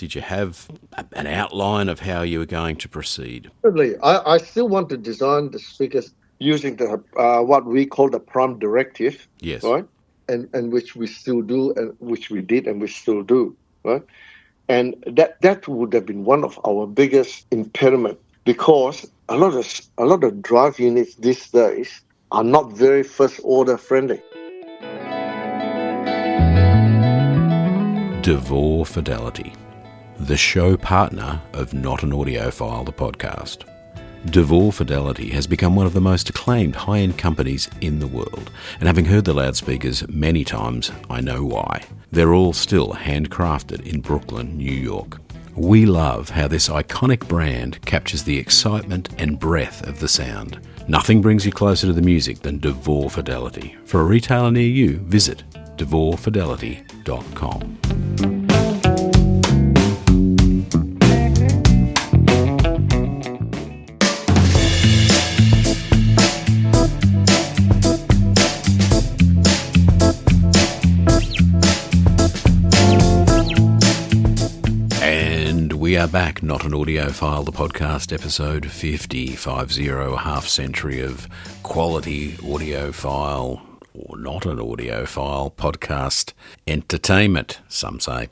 Did you have an outline of how you were going to proceed? Certainly, I still want to design the speakers using the what we call the prompt directive, Yes. right? And which we still do, and which we did, and we still do, right? And that would have been one of our biggest impediment, because a lot of drive units these days are not very first order friendly. Devore Fidelity, the show partner of Not An Audiophile, the podcast. Devore Fidelity has become one of the most acclaimed high-end companies in the world, and having heard the loudspeakers many times, I know why. They're all still handcrafted in Brooklyn, New York. We love how this iconic brand captures the excitement and breadth of the sound. Nothing brings you closer to the music than Devore Fidelity. For a retailer near you, visit devorefidelity.com. We are back, Not An Audiophile, the podcast, episode 50, a half century of quality audiophile, or not an audiophile, podcast entertainment, some say.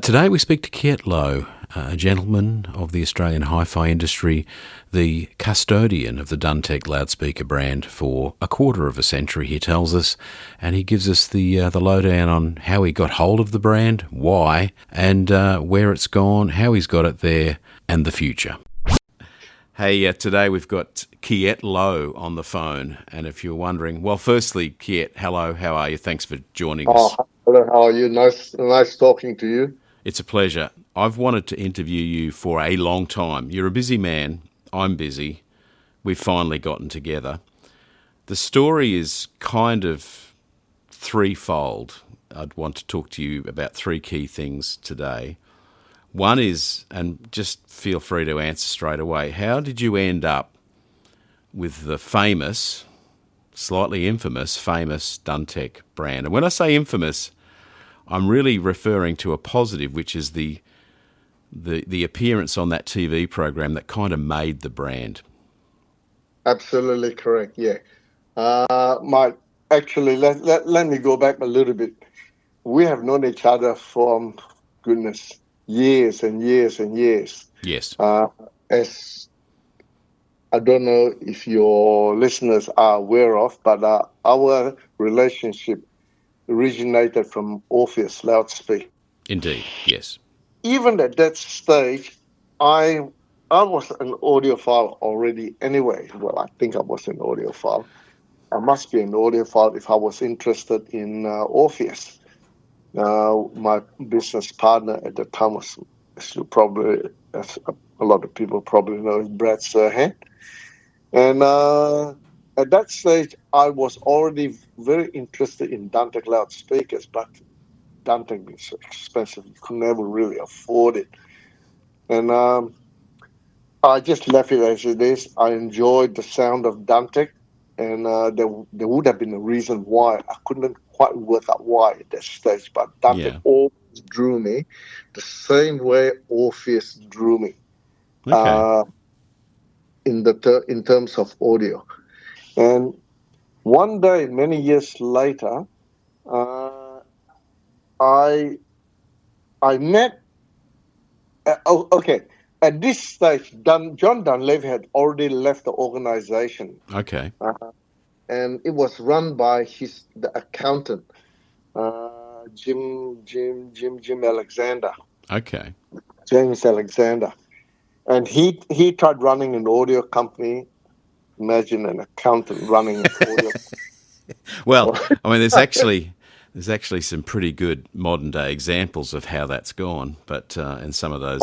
Today we speak to Kiat Low, a gentleman of the Australian HiFi industry, the custodian of the Duntech loudspeaker brand for a quarter of a century, he tells us, and he gives us the lowdown on how he got hold of the brand, why, and where it's gone, how he's got it there, and the future. Hey, today we've got Kiat Low on the phone, and if you're wondering, well, firstly, Kiat, hello, how are you? Thanks for joining us. Hello, how are you? Nice talking to you. It's a pleasure. I've wanted to interview you for a long time. You're a busy man. I'm busy. We've finally gotten together. The story is kind of threefold. I'd want to talk to you about three key things today. One is, and just feel free to answer straight away, how did you end up with the famous, slightly infamous, famous Duntech brand? And when I say infamous, I'm really referring to a positive, which is the appearance on that TV program that kind of made the brand. Absolutely correct, yeah. Actually, let me go back a little bit. We have known each other for, goodness, years and years and years. Yes. As I don't know if your listeners are aware of, but our relationship originated from Orpheus loudspeaker. Indeed, yes. Even at that stage, I was an audiophile already anyway. Well, I think I was an audiophile. I must be an audiophile if I was interested in Orpheus. My business partner at the time was, as a lot of people probably know, is Brad Serhan. And at that stage, I was already very interested in Duntech loudspeakers, but Duntech being so expensive, you could never really afford it. And I just left it as it is. I enjoyed the sound of Duntech, and there would have been a reason why. I couldn't quite work out why at that stage, but Duntech always drew me the same way Orpheus drew me. Okay. In terms of audio. And one day, many years later, I met. At this stage, John Dunleavy had already left the organization. Okay. And it was run by the accountant, Jim Alexander. Okay. James Alexander. And he tried running an audio company. Imagine an accountant running an audio. Well, I mean, there's actually some pretty good modern day examples of how that's gone, but in some of those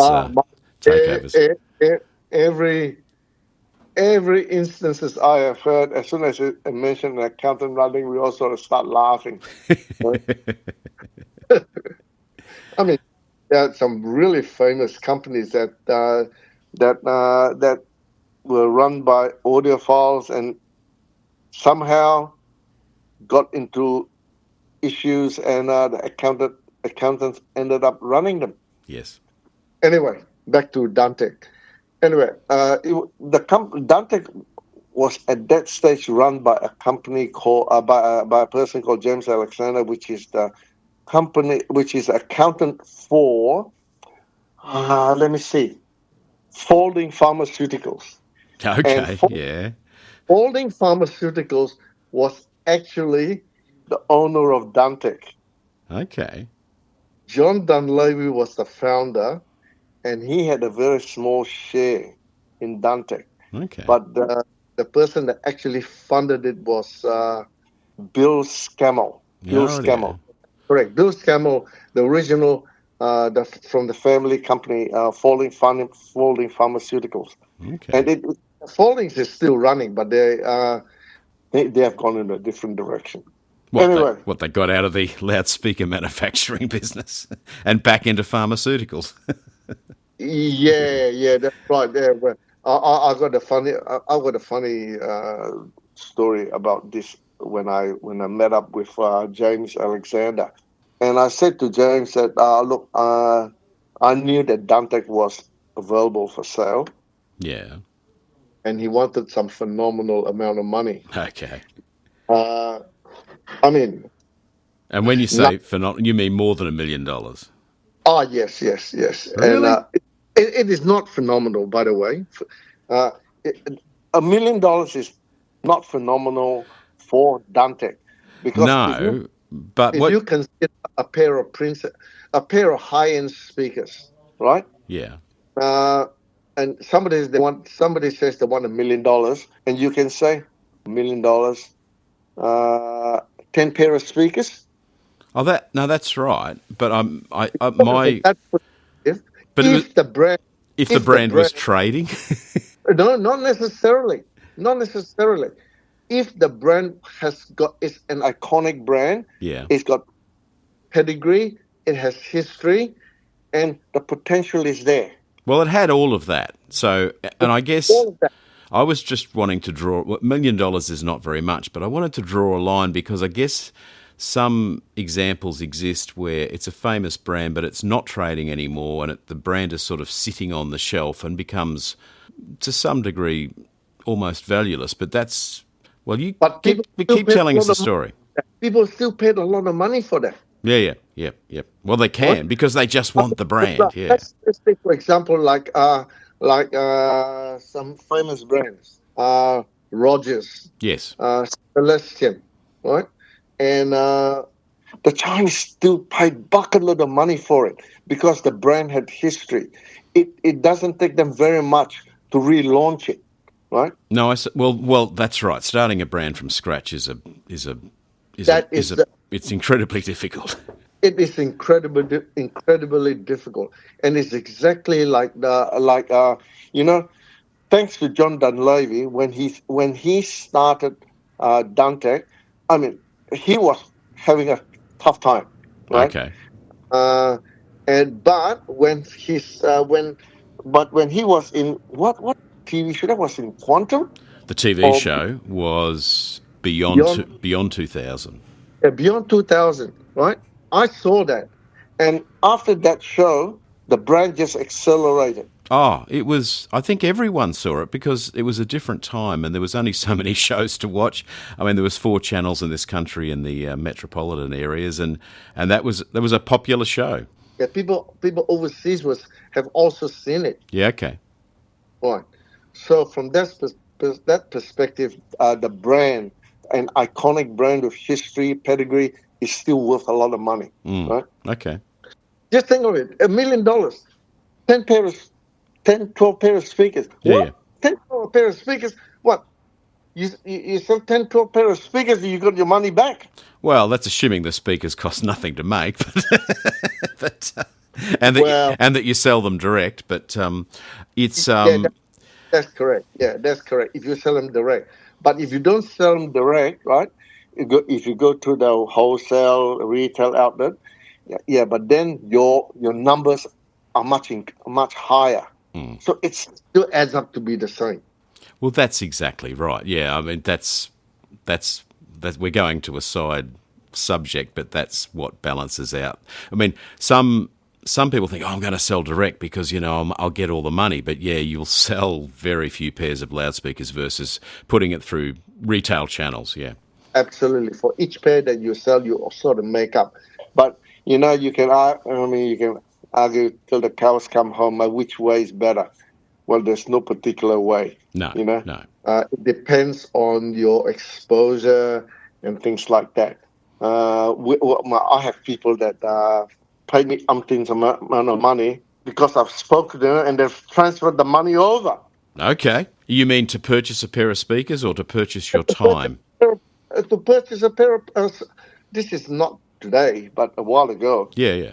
takeovers. Every instances I have heard, as soon as I mention an accountant running, we all sort of start laughing. I mean, there are some really famous companies that were run by audiophiles and somehow got into issues, and the accountants ended up running them. Yes. Anyway, back to Duntech. Anyway, Duntech was at that stage run by a company called by a person called James Alexander, which is the company which is accountant for let me see, Folding Pharmaceuticals. And Okay, yeah. Folding Pharmaceuticals was actually the owner of Duntech. Okay. John Dunleavy was the founder, and he had a very small share in Duntech. Okay. But the person that actually funded it was Bill Scammell. Bill Oh, yeah. Scammell, correct. Bill Scammell, the original, from the family company, Folding Pharmaceuticals, Okay. and Foldings is still running, but they have gone in a different direction. Anyway, What they got out of the loudspeaker manufacturing business and back into pharmaceuticals. yeah, that's right. Yeah, well, I got a funny story about this when I met up with James Alexander, and I said to James that look, I knew that Duntech was available for sale, Yeah. and he wanted some phenomenal amount of money. Okay. Uh, I mean, And when you not, say you mean more than $1 million? yes, and Really? it is not phenomenal, by the way. Uh, $1 million is not phenomenal for Duntech, because No, but if you what? consider a pair of high-end speakers, right? Yeah. Uh, and somebody says they want $1 million, and you can say $1 million, 10 pair of speakers. Oh, that's right. But Okay, my that's if but it was if the brand if the if the brand was brand trading. no, not necessarily, not necessarily. If the brand is an iconic brand, Yeah. it's got pedigree, it has history, and the potential is there. Well, it had all of that. So, and I guess All of that. I was just wanting to draw. $1 million is not very much, but I wanted to draw a line because I guess some examples exist where it's a famous brand, but it's not trading anymore, and the brand is sort of sitting on the shelf and becomes, to some degree, almost valueless. But that's you But people still keep paid a telling us lot the of money. story. People still paid a lot of money for that. Yeah. Well, they Right? can because they just want the brand. Yeah. Let's take for example some famous brands, Rogers, Yes. Celestian, right? And the Chinese still paid bucket-load of money for it because the brand had history. It doesn't take them very much to relaunch it, right? No, well, that's right. Starting a brand from scratch is a That is the it's incredibly difficult. It is incredibly difficult, and it's exactly like you know. Thanks to John Dunleavy, when he started Duntech, I mean, he was having a tough time, right? Okay. Uh, and when he was in what TV show that was in Quantum The TV or show was Beyond beyond 2000. Beyond 2000, right? I saw that, and after that show, the brand just accelerated. Oh, it was. I think everyone saw it because it was a different time, and there was only so many shows to watch. I mean, there was 4 channels in this country in the metropolitan areas, and that was a popular show. Yeah, people overseas have also seen it. Yeah. Okay. Right. So from that perspective, the brand, an iconic brand with history, pedigree, is still worth a lot of money, right? Okay. Just think of it: $1 million, 12 pairs of speakers. Yeah. What? Yeah. 10, 12 pairs of speakers? What? You sell 10, 12 pairs of speakers, and you got your money back. Well, that's assuming the speakers cost nothing to make, but Well, and that you sell them direct. But it's yeah, that's correct. Yeah, that's correct. If you sell them direct, but if you don't sell them direct, right? If you go to the wholesale retail outlet, yeah, but then your numbers are much higher. So it still adds up to be the same. well, that's exactly right. Yeah, I mean that's we're going to a side subject, but that's what balances out. I mean, some some people think, oh, I'm going to sell direct because, I'll get all the money. But yeah, you'll sell very few pairs of loudspeakers versus putting it through retail channels. Yeah. Absolutely. For each pair that you sell, you sort of make up. But, you can argue till the cows come home, which way is better. Well, there's no particular way. No. It depends on your exposure and things like that. I have people that pay me umpteen amount of money because I've spoken to them and they've transferred the money over. Okay. You mean to purchase a pair of speakers or to purchase your time? To purchase a pair of... this is not today, but a while ago. Yeah.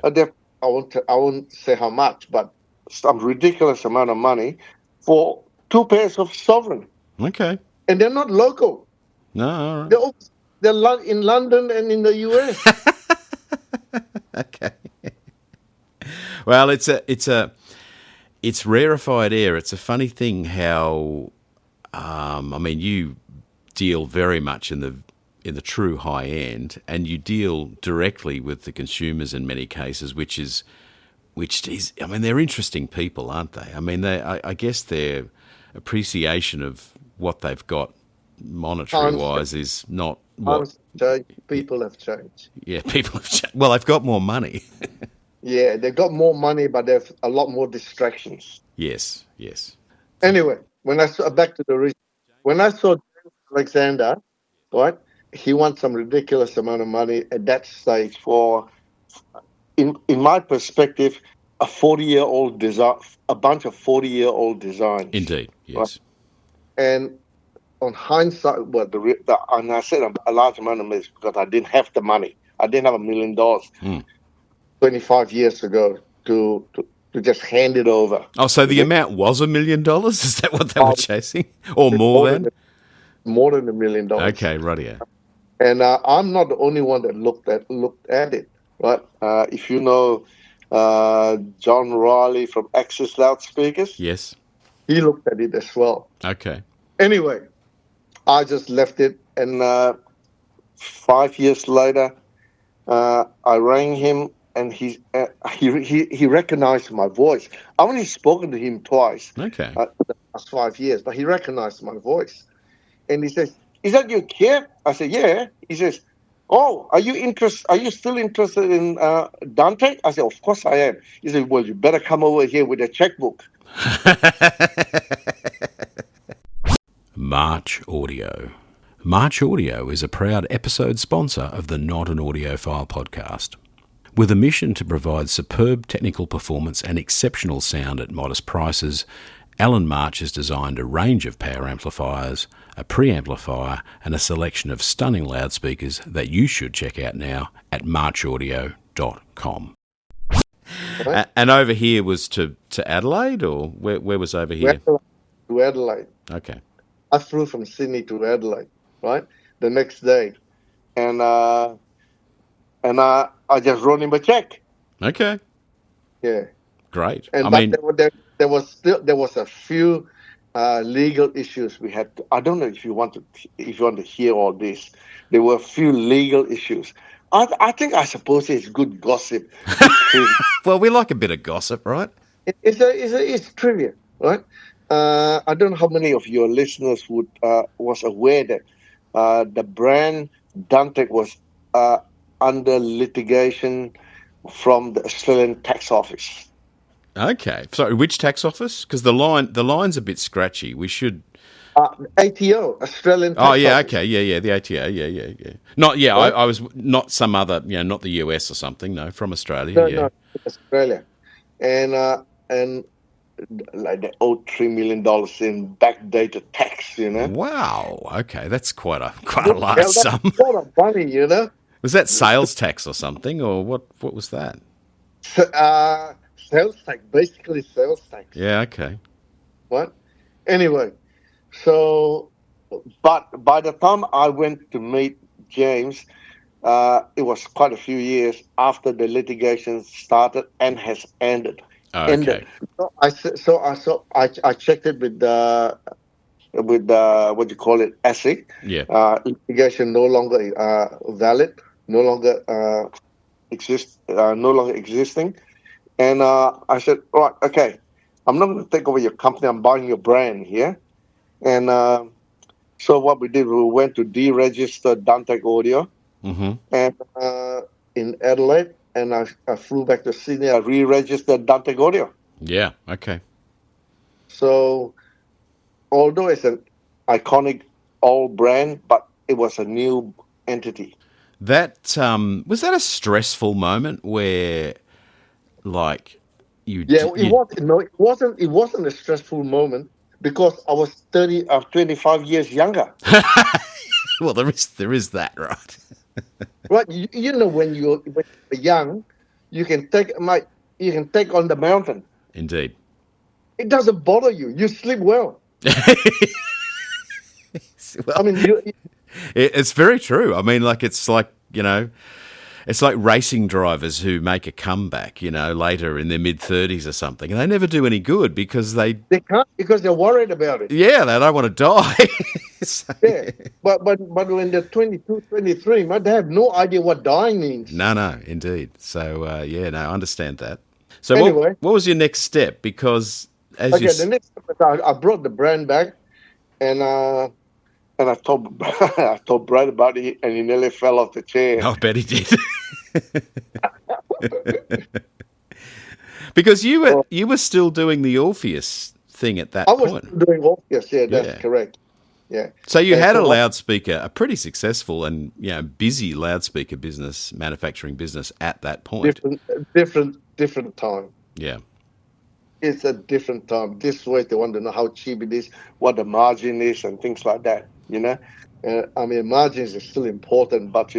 I won't say how much, but some ridiculous amount of money for 2 pairs of Sovereign. Okay. And they're not local. No, all right. They're in London and in the US. Okay. Well, it's rarefied air. It's a funny thing how, you deal very much in the true high end, and you deal directly with the consumers in many cases, which is, they're interesting people, aren't they? I guess their appreciation of what they've got monetary-wise is not what... People have changed. Yeah, people have changed. Well, they've got more money. Yeah, they've got more money, but they have a lot more distractions. Yes. Anyway, back to the reason. When I saw James Alexander, right, he wants some ridiculous amount of money at that stage for, in my perspective, a 40-year-old design, a bunch of 40-year-old designs. Indeed, yes. Right? And on hindsight, and I said a large amount of money because I didn't have the money. I didn't have $1 million 25 years ago to just hand it over. Oh, so the amount was $1 million? Is that what they were chasing? Or more than? More than $1 million. Okay, right, yeah. And I'm not the only one that looked at it, right? If you know John Riley from Access Loudspeakers. Yes. He looked at it as well. Okay. Anyway, I just left it, and 5 years later, I rang him, and he recognized my voice. I only spoken to him twice. Okay. The last 5 years, but he recognized my voice, and he says, "Is that your Kiat?" I said, "Yeah." He says, "Oh, are you still interested in Duntech?" I said, "Of course I am." He said, "Well, you better come over here with a checkbook." March Audio. March Audio is a proud episode sponsor of the Not An Audiophile podcast. With a mission to provide superb technical performance and exceptional sound at modest prices, Alan March has designed a range of power amplifiers, a preamplifier, and a selection of stunning loudspeakers that you should check out now at marchaudio.com. Right. And over here was to Adelaide, or where was over here? To Adelaide. Okay. I flew from Sydney to Adelaide, right, the next day, and I just wrote him a check. Okay. Yeah. Great. And there was a few legal issues we had. I don't know if you want to hear all this. There were a few legal issues. I suppose it's good gossip. Well, we like a bit of gossip, right? It's trivia, right? I don't know how many of your listeners was aware that the brand Duntech was under litigation from the Australian Tax Office. Okay. Sorry, which tax office? Because the line's a bit scratchy. We should... ATO, Australian Tax Office. Okay. Yeah, the ATO. Yeah. Not, yeah, right? I was not some other, not the US or something, no, from Australia. No, Australia. And like they owed $3 million in backdated tax, Wow. Okay, that's quite a large sum. That's a lot of money, Was that sales tax or something, or what was that? Sales tax, basically sales tax. Yeah, okay. What? Anyway, so, but by the time I went to meet James, it was quite a few years after the litigation started and has ended. Oh, okay. I checked it with what you call it, ASIC. Yeah. Litigation no longer valid, no longer existing. And I said, right, okay, I'm not going to take over your company. I'm buying your brand here. And so what we did, we went to deregister Duntech Audio Mm-hmm. and in Adelaide, and I flew back to Sydney. I re-registered Duntech Audio. Yeah. Okay. So although it's an iconic old brand, but it was a new entity. That was that a stressful moment where, like, Yeah, it you was. No, it wasn't. It wasn't a stressful moment because I was 25 years younger. well, there is that, right? Right? You know, when you're young, you can you can take on the mountain. Indeed. It doesn't bother you. You sleep well. I Well, mean, it's very true. I mean, like it's like it's like racing drivers who make a comeback, later in their mid-30s or something, and they never do any good because they can't because they're worried about it. they don't want to die. So, Yeah, but when they're 22, 23, they have no idea what dying means. no, indeed. So no, I understand that. So Anyway, what was your next step? Because as okay, the next step is I brought the brand back, and I told I told Brad about it, and he nearly fell off the chair. I bet he did. Because you were still doing the Orpheus thing at that I was point. doing Orpheus, yeah, that's correct. Yeah. So you And had so a loudspeaker, a pretty successful and busy loudspeaker business, manufacturing business at that point. different time. Yeah. It's a different time. This way, they want to know how cheap it is, what the margin is, and things like that. I mean, margins are still important, but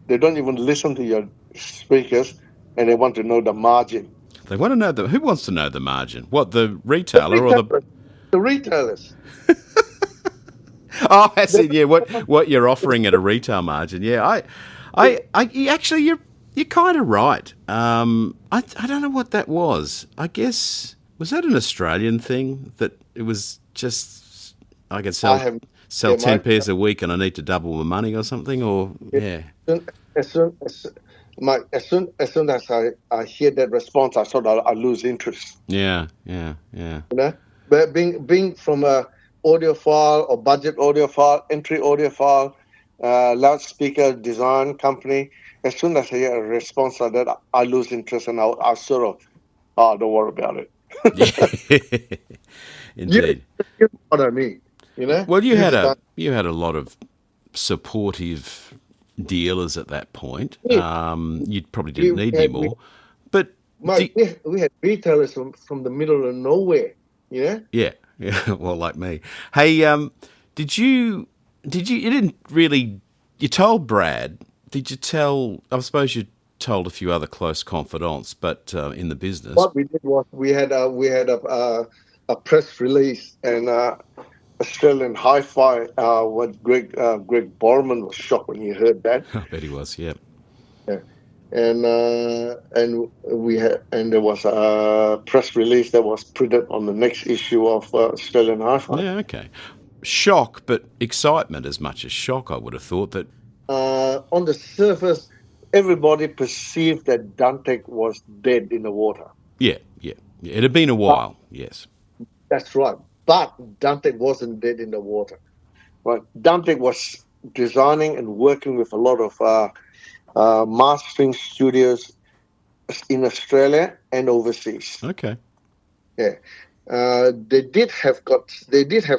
they don't even listen to your speakers, and they want to know the margin. They want to know who wants to know the margin? What, the The retailer or the? retailers. The retailers. Oh, I see. Yeah, what you're offering at a retail margin? Yeah, you're kind of right. I don't know what that was. I guess was that an Australian thing that it was just I can sell 10 pairs a week and I need to double the money or something, or yeah. As soon as I hear that response, I thought I lose interest. Yeah. But being from a audiophile or budget audiophile, entry audiophile, loudspeaker design company, as soon as I hear a response like that, I lose interest and I sort of, don't worry about it. Yeah. Indeed. You know what I mean? Well, you had a lot of supportive dealers at that point. You probably didn't need any more. But we had retailers from the middle of nowhere. Yeah. Well, like me. Hey, did you didn't really, you told Brad, did you tell, I suppose you told a few other close confidants, but in the business. What we did was we had a press release, and Australian HiFi, what Greg Borman was shocked when he heard that. I bet he was, yeah. And there was a press release that was printed on the next issue of Australian HiFi. Yeah, okay. Shock, but excitement as much as shock. I would have thought that. On the surface, everybody perceived that Duntech was dead in the water. Yeah. It had been a while. Yes. That's right. But Duntech wasn't dead in the water. Right. Duntech was designing and working with a lot of mastering studios in Australia and overseas. Okay. Yeah. They did have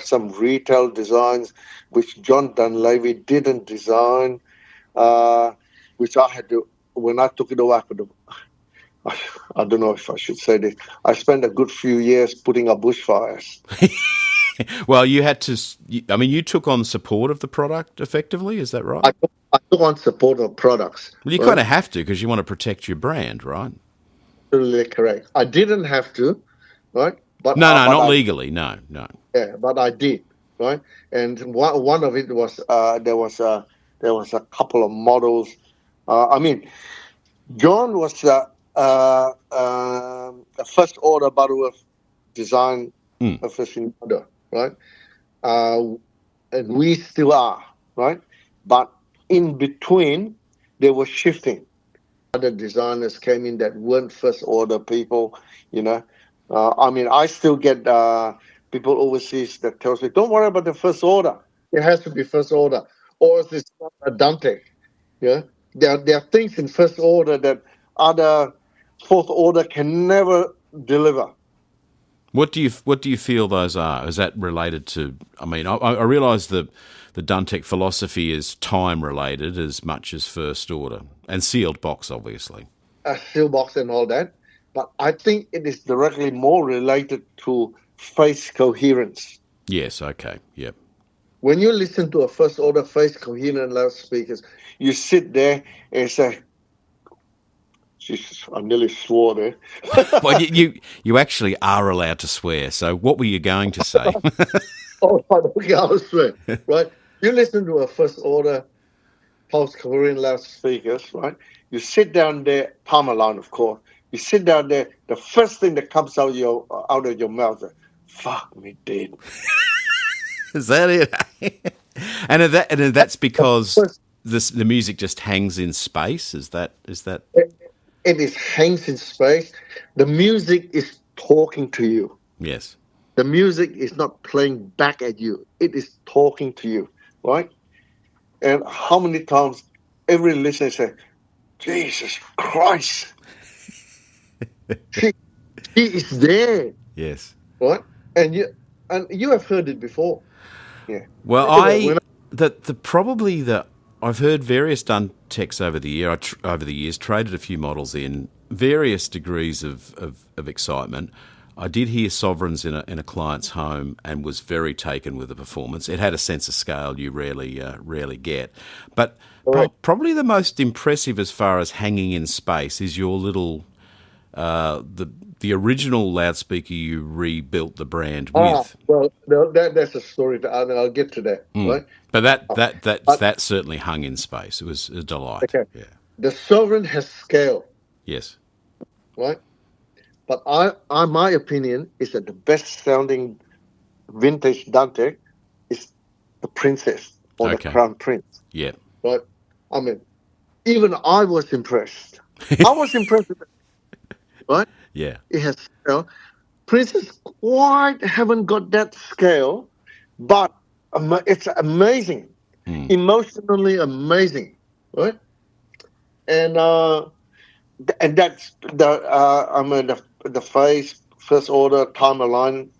some retail designs which John Dunleavy didn't design, which I had to, when I took it over, I don't know if I should say this. I spent a good few years putting up bushfires. Well, you had to. You took on support of the product effectively. Is that right? I took on support of products. Well, you kind of have to because you want to protect your brand, right? Absolutely correct. I didn't have to, right? But not legally. No. Yeah, but I did, right? And one of it was there was a couple of models. John was the first order Butterworth design official order, right? And we still are, right? But in between, they were shifting. other designers came in that weren't first order people, you know. I mean, I still get people overseas that tells me, don't worry about the first order. It has to be first order. Or is this not a Duntech? Yeah. There are things in first order that other fourth order can never deliver. What do you feel those are? Is that related to? I mean, I realise the Duntech philosophy is time related as much as first order and sealed box, obviously. A seal box and all that. But I think it is directly more related to phase coherence. Yes. Okay. Yep. When you listen to a first order phase coherent loudspeakers, you sit there and say, Jesus, I nearly swore there. Well, you actually are allowed to swear. So what were you going to say? Oh, okay, I swear, right? You listen to a first order pulse coherent loudspeakers, right? You sit down there, Parmaline, of course. You sit down there, the first thing that comes out of your mouth is, fuck me dead. Is that it? and that's because the music just hangs in space. Is that? It is hangs in space. The music is talking to you. Yes. The music is not playing back at you. It is talking to you, right? And how many times every listener says, Jesus Christ, she is there. Yes. Right? And you have heard it before. Yeah. Well, I've heard various Duntechs over the years, traded a few models in various degrees of excitement. I did hear Sovereigns in a client's home and was very taken with the performance. It had a sense of scale you rarely get. But probably the most impressive as far as hanging in space is your little the original loudspeaker you rebuilt the brand with. Well, that's a story. I'll get to that. Right? But that certainly hung in space. It was a delight. Okay. Yeah. The Sovereign has scale. Yes. Right? But my opinion is that the best sounding vintage Duntech is the Princess or the Crown Prince. Yeah. Right? I mean, even I was impressed. I was impressed with it. Right? Yeah. It has scale. Princess quite haven't got that scale, but it's amazing. Emotionally amazing. Right? And that's the phase first order time align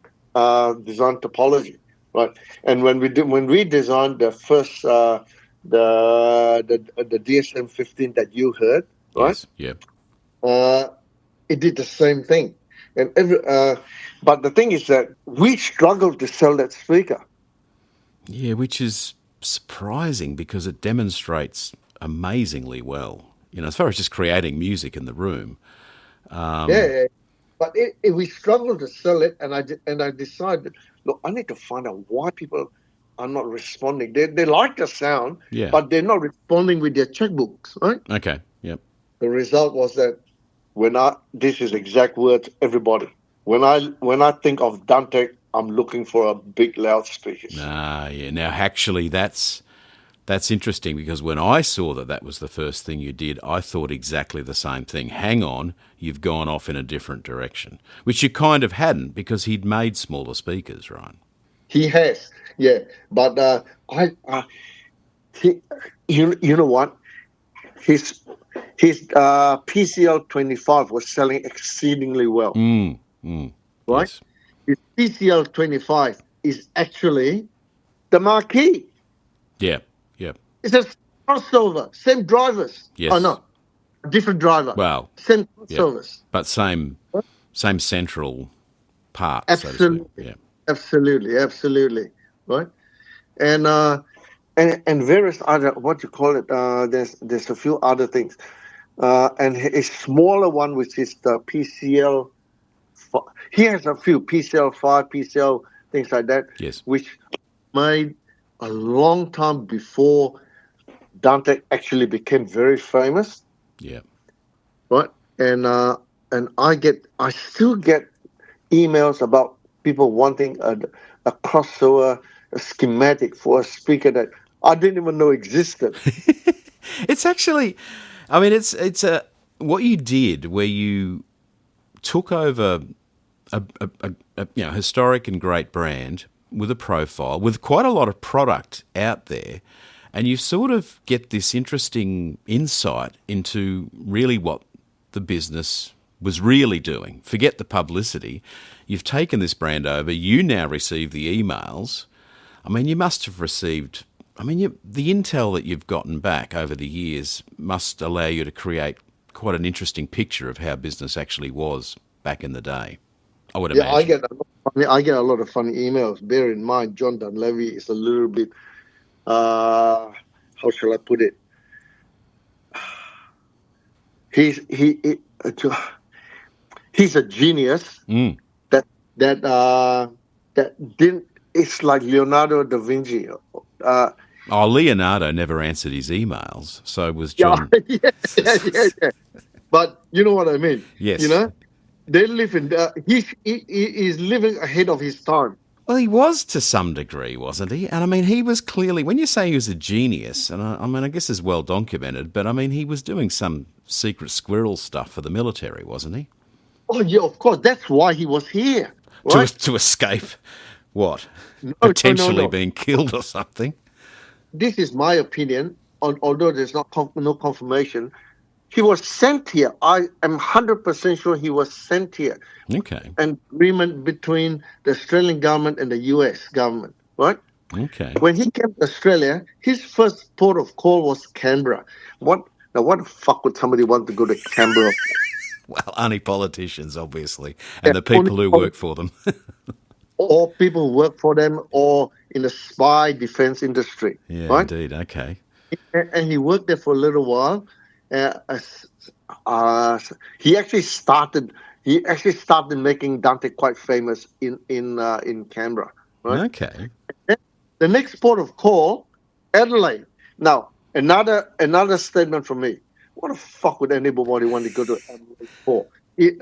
design topology, right? And when we designed the first the DSM 15 that you heard, right? Yes. Yeah. It did the same thing, and but the thing is that we struggled to sell that speaker. Yeah, which is surprising because it demonstrates amazingly well. You know, as far as just creating music in the room. Yeah. But we struggled to sell it, and I decided, look, I need to find out why people are not responding. They like the sound, but they're not responding with their checkbooks, right? Okay. Yep. The result was that this is exact words, everybody. When I think of Duntech, I'm looking for a big loudspeaker. Yeah. Now, actually, that's interesting because when I saw that was the first thing you did, I thought exactly the same thing. Hang on, you've gone off in a different direction, which you kind of hadn't because he'd made smaller speakers, right? He has, yeah. But you know what? His PCL 25 was selling exceedingly well, right? Yes. His PCL 25 is actually the marquee. Yeah. Yep. It's a crossover, same drivers. Yes. Oh no, different driver. Well, same crossovers, but same central part. Absolutely, so to speak. Yeah. Absolutely, right? And various other what you call it. There's a few other things, and a smaller one which is the PCL. He has a few PCL 5, PCL things like that. Yes. Which made a long time before Duntech actually became very famous. Yeah. Right? And I still get emails about people wanting a crossover, a schematic for a speaker that I didn't even know existed. It's actually, I mean, it's what you did, where you took over a historic and great brand with a profile, with quite a lot of product out there, and you sort of get this interesting insight into really what the business was really doing. Forget the publicity. You've taken this brand over. You now receive the emails. I mean, you must have received... the intel that you've gotten back over the years must allow you to create quite an interesting picture of how business actually was back in the day, I would imagine. I get a lot of funny emails. Bear in mind, John Dunleavy is a little bit, how shall I put it? He's a genius that didn't. It's like Leonardo da Vinci. Leonardo never answered his emails, so was John. Yeah. But you know what I mean. Yes. You know, they live in. He's living ahead of his time. Well, he was to some degree, wasn't he? And I mean, he was clearly, when you say he was a genius, and I guess it's well documented, but I mean, he was doing some secret squirrel stuff for the military, wasn't he? Oh yeah, of course. That's why he was here. Right? To escape what? Potentially being killed or something. This is my opinion, although there's no confirmation. He was sent here. I am 100% sure he was sent here. Okay. An agreement between the Australian government and the US government, right? Okay. When he came to Australia, his first port of call was Canberra. What the fuck would somebody want to go to Canberra? Well, only politicians, obviously, and the people who work for them. Or people who work for them, or in the spy defense industry. Yeah, right? Indeed. Okay. And he worked there for a little while. He actually started making Duntech quite famous in Canberra. Right? Okay. The next port of call, Adelaide. Now, another statement from me. What the fuck would anybody want to go to Adelaide for?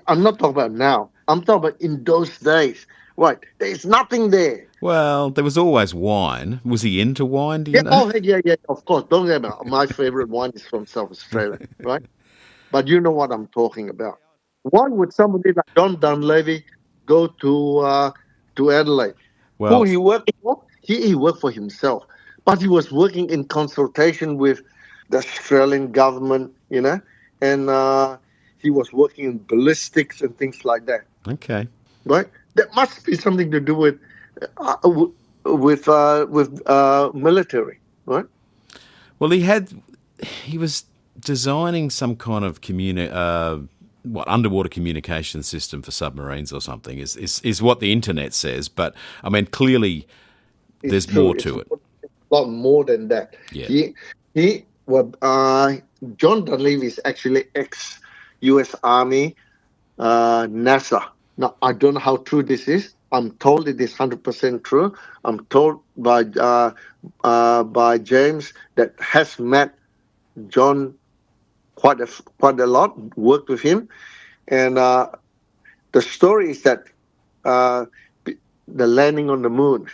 I'm not talking about now. I'm talking about in those days. Right. There's nothing there. Well, there was always wine. Was he into wine? Do you know? Oh, yeah, of course. Don't get me wrong. My favorite wine is from South Australia, right? But you know what I'm talking about. Why would somebody like John Dunleavy go to Adelaide? Well, who he worked for? He worked for himself, but he was working in consultation with the Australian government, you know, and he was working in ballistics and things like that. Okay. Right? That must be something to do with military, right? Well, he was designing some kind of underwater communication system for submarines or something. Is what the internet says, but I mean, clearly there's more to it. A lot more than that. Yeah. John Dunleavy is actually ex-U.S. Army, NASA. Now, I don't know how true this is. I'm told it is 100% true. I'm told by James that has met John quite a lot, worked with him, and the story is that the landing on the moon,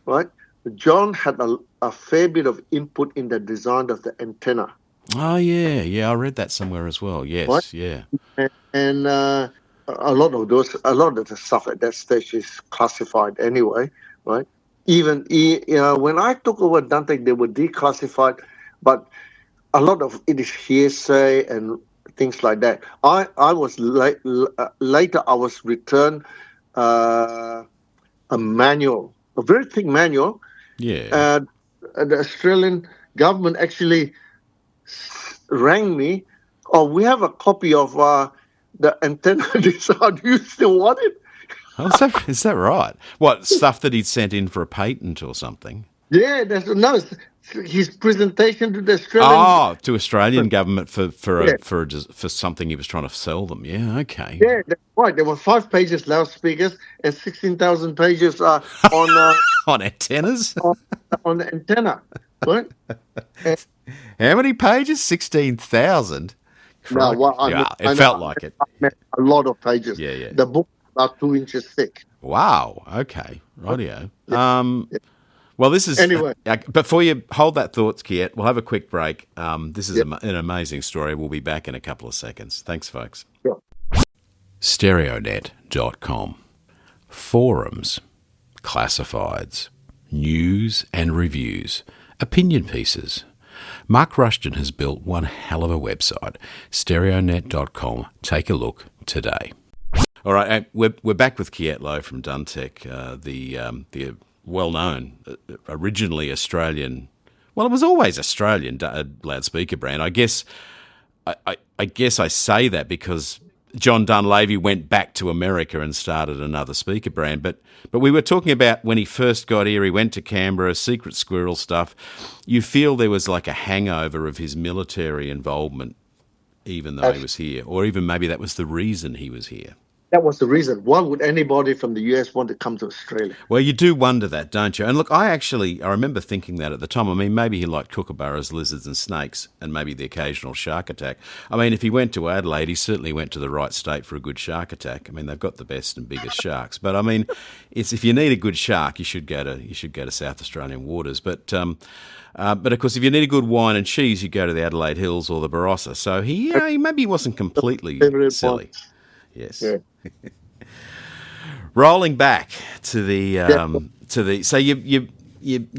right? John had a fair bit of input in the design of the antenna. Oh yeah, I read that somewhere as well. Yes, right? Yeah, and a lot of the stuff at that stage is classified anyway, right? Even when I took over Duntech, they were declassified, but a lot of it is hearsay and things like that. I was later I was returned a manual, a very thick manual. Yeah. The Australian government actually rang me. Oh, we have a copy of the antenna design. Do you still want it? Oh, is that right? What, stuff that he'd sent in for a patent or something? Yeah, his presentation to the Australian. To Australian government for something he was trying to sell them. Yeah, okay. Yeah, that's right. There were 5 pages loudspeakers and 16,000 pages on on antennas. on the antenna, right? How many pages? 16,000. No, it felt like it. A lot of pages. Yeah. The book was about 2 inches thick. Wow. Okay. Rightio. Well, this is Anyway. Before you hold that thought, Kiat, we'll have a quick break. This is Yep. an amazing story. We'll be back in a couple of seconds. Thanks, folks. Sure. StereoNet.com. Forums, classifieds, news and reviews, opinion pieces. Mark Rushton has built one hell of a website. StereoNet.com. Take a look today. All right, we're back with Kiat Low from Duntech, the well-known, originally Australian. Well, it was always Australian loudspeaker brand. I guess I say that because John Dunleavy went back to America and started another speaker brand. But we were talking about when he first got here, he went to Canberra, secret squirrel stuff. You feel there was like a hangover of his military involvement, even though he was here, or even maybe that was the reason he was here. That was the reason. Why would anybody from the US want to come to Australia? Well, you do wonder that, don't you? And look, I remember thinking that at the time. I mean, maybe he liked kookaburras, lizards and snakes, and maybe the occasional shark attack. I mean, if he went to Adelaide, he certainly went to the right state for a good shark attack. I mean, they've got the best and biggest sharks. But I mean, if you need a good shark, you should go to South Australian waters. But of course, if you need a good wine and cheese, you go to the Adelaide Hills or the Barossa. So he maybe wasn't completely silly. Yes. Yeah. Rolling back to the so you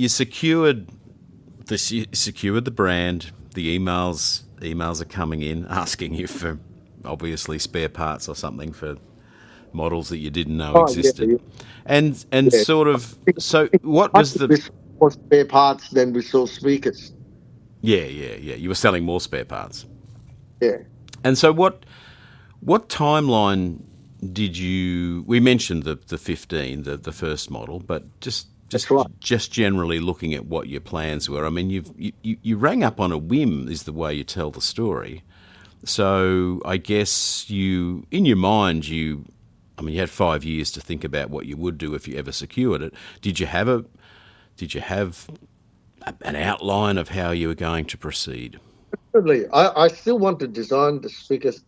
secured the brand. The emails are coming in asking you for obviously spare parts or something for models that you didn't know existed. Yeah. And sort of, so what was the more spare parts than we sold speakers? Yeah. You were selling more spare parts. Yeah. And so what timeline did you? We mentioned the 15, the first model, but just generally looking at what your plans were. I mean, you rang up on a whim, is the way you tell the story. So I guess in your mind, you had 5 years to think about what you would do if you ever secured it. Did you have an outline of how you were going to proceed? Absolutely. I still want to design the speakers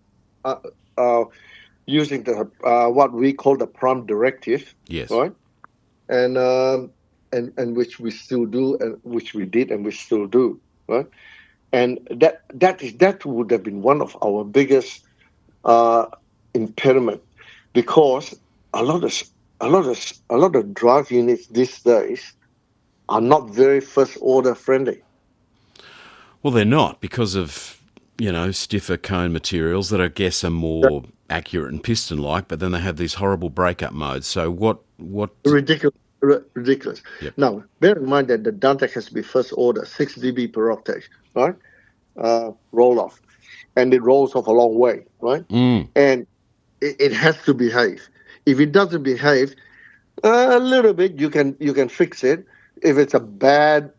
using the what we call the prompt directive. Yes. Right. And which we still do, and which we did, and we still do. Right. And that would have been one of our biggest impediment, because a lot of drive units these days are not very first order friendly. Well, they're not, because of stiffer cone materials that I guess are more accurate and piston-like, but then they have these horrible breakup modes. So what? Ridiculous. Yep. Now, bear in mind that the Duntech has to be first order, 6 dB per octave, right? Roll off, and it rolls off a long way, right? And it has to behave. If it doesn't behave, a little bit, you can fix it. If it's a bad,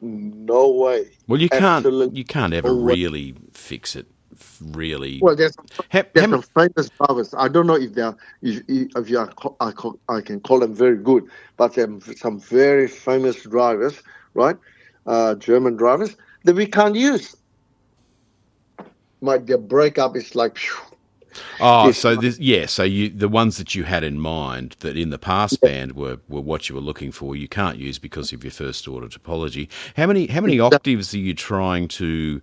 no way. Well, you can't ever really fix it. Really. Well, there's some famous drivers. I don't know if I can call them very good, but there are some very famous drivers, right? German drivers that we can't use. Their breakup is like. So the ones that you had in mind that in the past band were what you were looking for, you can't use because of your first order topology. How many octaves are you trying to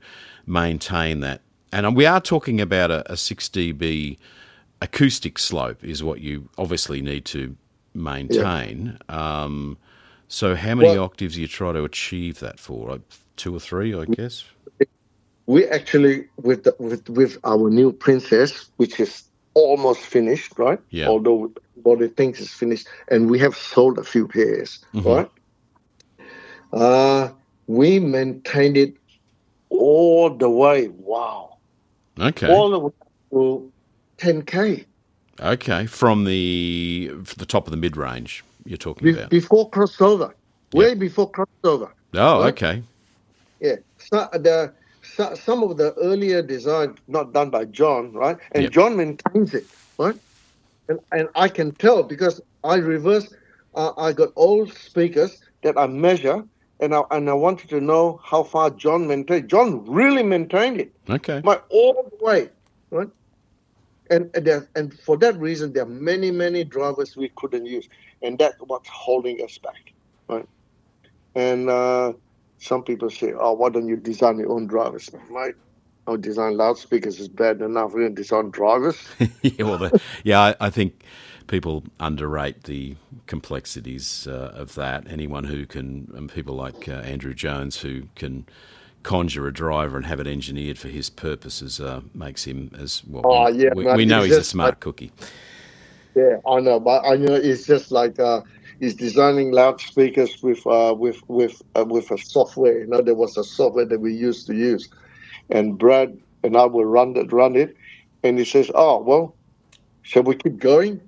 maintain that? And we are talking about a 6 dB acoustic slope is what you obviously need to maintain. Yeah. So how many octaves do you try to achieve that for? Like 2 or 3, I guess? We actually, with our new Princess, which is almost finished, right? Yeah. Although everybody thinks it's finished, and we have sold a few pairs, right? We maintained it all the way. Wow. Okay. All the way to 10K. Okay, from the top of the mid-range you're talking about. Before crossover. Way before crossover. Oh, right? Okay. Yeah. Some of the earlier design not done by John, right? And John maintains it, right? And I can tell because I got old speakers that I measure, and I wanted to know how far John maintained. John really maintained it. Okay. All the way, right? And for that reason, there are many drivers we couldn't use, and that's what's holding us back, right? And some people say, "Oh, why don't you design your own drivers?" Right? Oh, design loudspeakers is bad enough. We're going to design drivers. I think people underrate the complexities of that. Anyone who can, and people like Andrew Jones, who can conjure a driver and have it engineered for his purposes, makes him as well. Oh yeah, man. We know It's he's a just like, smart cookie. yeah, I know, but I know it's just like he's designing loudspeakers with a software. You know, there was a software that we used to use, and Brad and I will run it, and he says, "Oh well, shall we keep going?"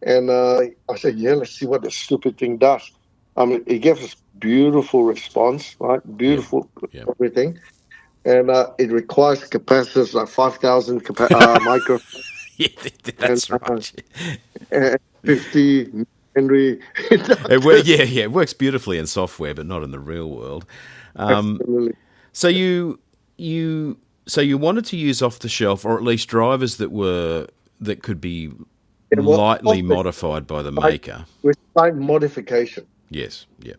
And I said, "Yeah, let's see what the stupid thing does." I mean, it gave us beautiful response, right? Yeah, Beautiful yeah, everything, and it requires capacitors like 5,000 micro yeah. and, That's right. and 50 Henry Yeah, inductors. it works beautifully in software, but not in the real world. Absolutely. So you so you wanted to use off the shelf, or at least drivers that could be Yeah, well, lightly modified by the slight, maker. with slight modification, Yes, yeah.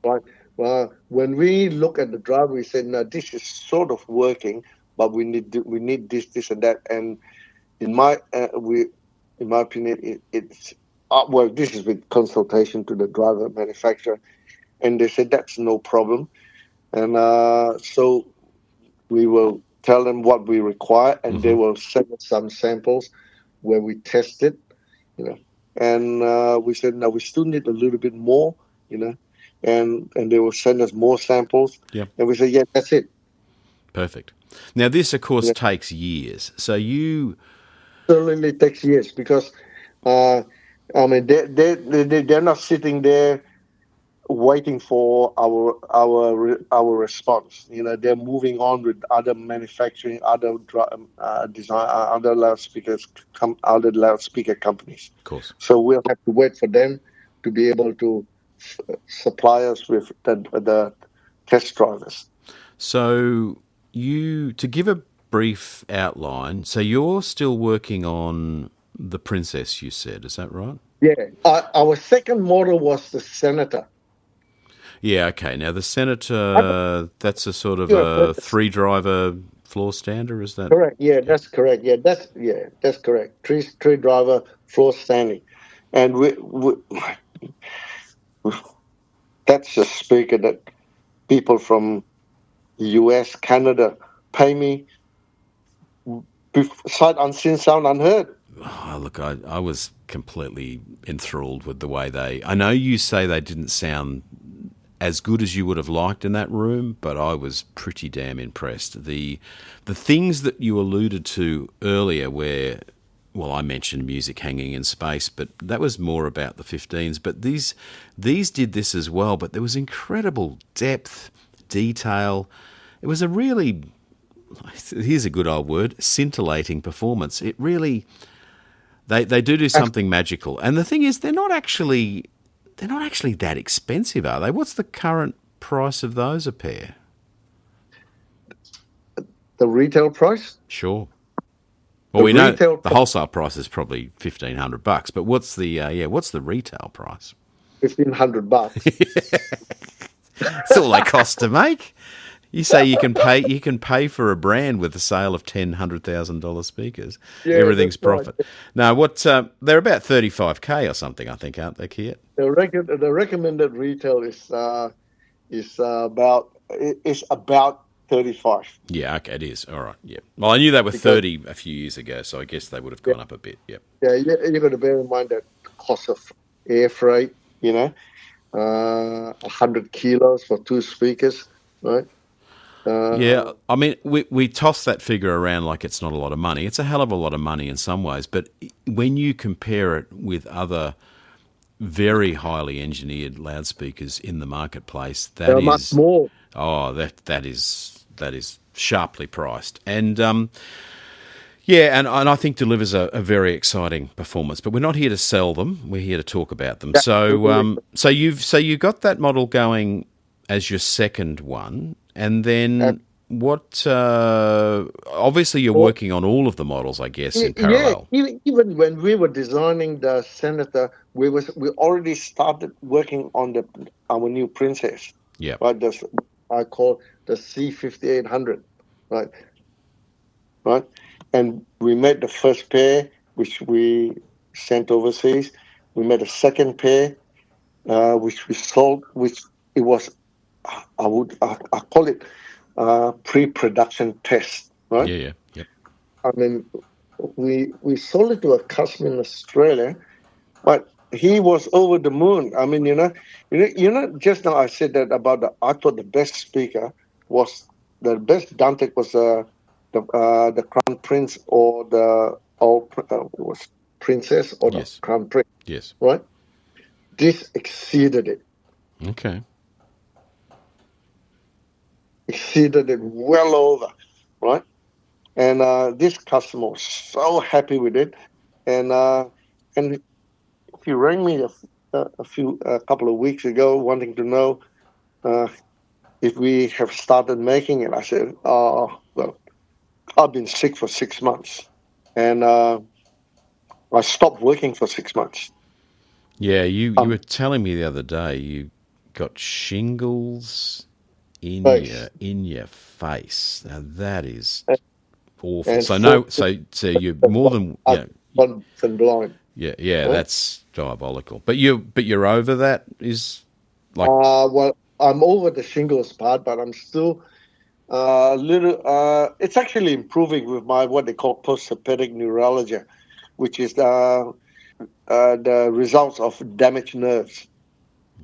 right? Well, when we look at the driver, we say, "No, this is sort of working, but we need this, and that." And in my in my opinion, it's well, this is with consultation to the driver manufacturer, and they said that's no problem. And so we will tell them what we require, and they Hmm. will send us some samples where we test it, you know. And we said, no, we still need a little bit more, you know. And they will send us more samples, Yeah, and we say, yeah, that's it. perfect. Now this, of course, Yeah. takes years. So you, Certainly takes years because, uh, I mean, they're not sitting there waiting for our response. You know, they're moving on with other manufacturing, other design, other other loudspeaker companies. of course. So we'll have to wait for them to be able to supply us with the test drivers. So you, to give a brief outline, so you're still working on the Princess, you said, is that right? Yeah, our second model was the Senator. Yeah, okay. Now the I don't Senator, that's a sort of think you have heard a this. three-driver floor stander, is that? Correct. Yeah, Yeah. that's correct. That's correct. Three driver floor standing, and that's a speaker that people from the US, Canada pay me sight unseen, sound unheard. Oh, look, I was completely enthralled with the way I know you say they didn't sound as good as you would have liked in that room, but I was pretty damn impressed. The things that you alluded to earlier, where, well, I mentioned music hanging in space, but that was more about the 15s. But these did this as well. But there was incredible depth, detail. It was a really, here's a good old word, scintillating performance. It really, they do something magical. And the thing is, they're not actually that expensive, are they? What's the current price of those a pair? The retail price, Sure. Well, the we know retail the wholesale price is probably $1,500, but what's the retail price? $1,500. It's all they cost to make. You say you can pay for a brand with the sale of $100,000 speakers. Yeah, Everything's that's right. profit. No, they're about 35K or something, I think, aren't they, Kiat? The recommended retail is about 35 Yeah, okay, it is. All right, yeah. Well, I knew they were because 30 a few years ago, so I guess they would have yeah, gone up a bit. Yep. yeah, you got to bear in mind that the cost of air freight, 100 kilos for two speakers, right? Yeah, I mean, we toss that figure around like it's not a lot of money. It's a hell of a lot of money in some ways, but when you compare it with other very highly engineered loudspeakers in the marketplace, There that are much is, more. oh, that is sharply priced, and yeah, and I think delivers a very exciting performance. But we're not here to sell them; we're here to talk about them. So, Absolutely. so you've got that model going as your second one, and then What? Obviously, you're working on all of the models, I guess, in Yeah, parallel. even when we were designing the Senator, we already started working on our new Princess, Yeah. right? I call the C5800, right? Right, and we made the first pair, which we sent overseas. We made a second pair, which we sold, which it was, I call it pre-production test, right? Yeah. Yeah. Yep. I mean, we sold it to a customer in Australia, but he was over the moon. I mean, just now I said that about I thought the best speaker was the best Duntech was the Crown Prince or was Princess or the Yes. Crown Prince, Yes. right? This exceeded it. Okay. Exceeded it well over, right? And this customer was so happy with it, and he rang me a couple of weeks ago wanting to know if we have started making it. I said, well, I've been sick for 6 months, and I stopped working for 6 months. Yeah, you were telling me the other day you got shingles in Face your face. Now that is and, awful. and So full no, so you're more than and blind. yeah. Right? That's diabolical. But you're over that. Is like Well, I'm over the shingles part, but I'm still little. It's actually improving with my what they call post-herpetic neuralgia, which is the results of damaged nerves.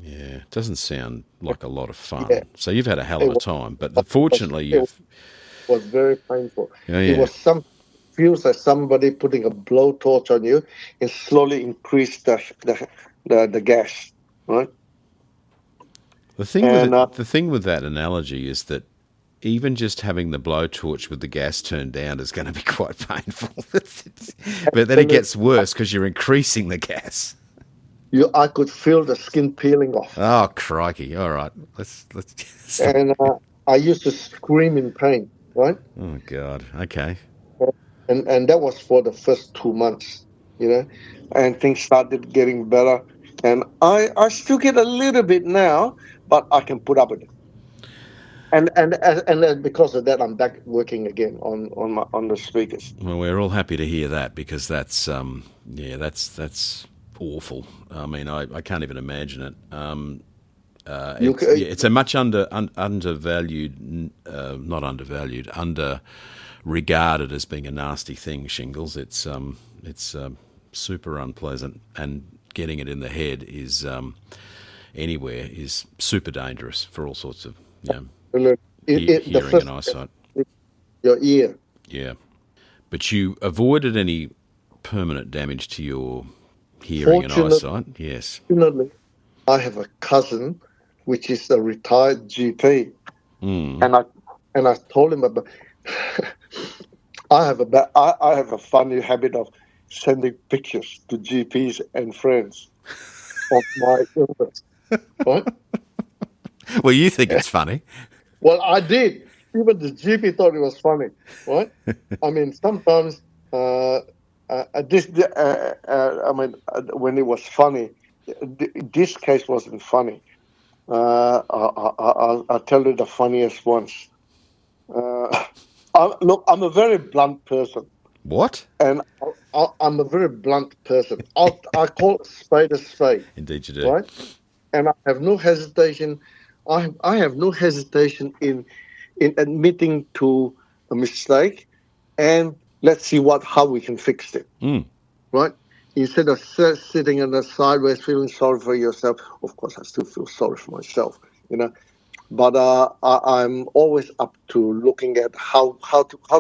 yeah. It doesn't sound like a lot of Yeah, fun. So you've had a hell it of a was, time. But fortunately, it you've was very painful. It yeah. was feels like somebody putting a blowtorch on you and slowly increase the gas, right? And The thing with that analogy is that even just having the blowtorch with the gas turned down is going to be quite painful. But then it gets worse because you're increasing the gas. I could feel the skin peeling off, Oh crikey! All right, let's stop. and I used to scream in pain, right? Oh god. Okay. And that was for the first 2 months, and things started getting better. And I still get a little bit now, but I can put up with it. And then because of that, I'm back working again on the speakers. Well, we're all happy to hear that because that's that's awful. I mean, I can't even imagine it. You c- It's a much undervalued, not undervalued, under regarded as being a nasty thing. Shingles. It's super unpleasant, and getting it in the head is anywhere is super dangerous for all sorts of the hearing and first eyesight. your ear. Yeah, but you avoided any permanent damage to your hearing and Fortunately, eyesight. Yes. I have a cousin, which is a retired GP, Mm. and I told him about. I have a funny habit of sending pictures to GPs and friends of my illness. Right? Well, you think it's funny. Well, I did. Even the GP thought it was funny, right? I mean, sometimes when it was funny, this case wasn't funny. I'll tell you the funniest ones. Look, I'm a very blunt person. What? And I'm a very blunt person. I call a spade, Indeed, you do. right? And I have no hesitation. I have no hesitation in admitting to a mistake, and let's see how we can fix it. Right? Instead of sitting on the sideways feeling sorry for yourself. Of course, I still feel sorry for myself, But I'm always up to looking at how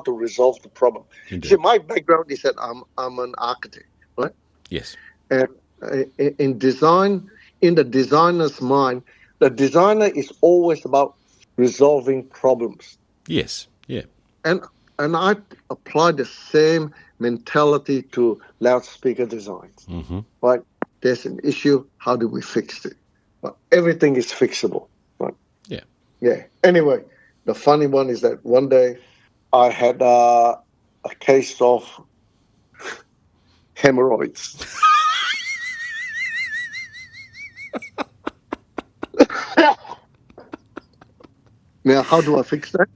to resolve the problem. Indeed. See, my background is that I'm an architect, right? Yes. And in design, in the designer's mind, the designer is always about resolving problems. Yes. Yeah. And I apply the same mentality to loudspeaker designs. Mm-hmm. Right? There's an issue. How do we fix it? Well, everything is fixable. Right? Yeah. Yeah. Anyway, the funny one is that one day I had a case of hemorrhoids. Now, how do I fix that?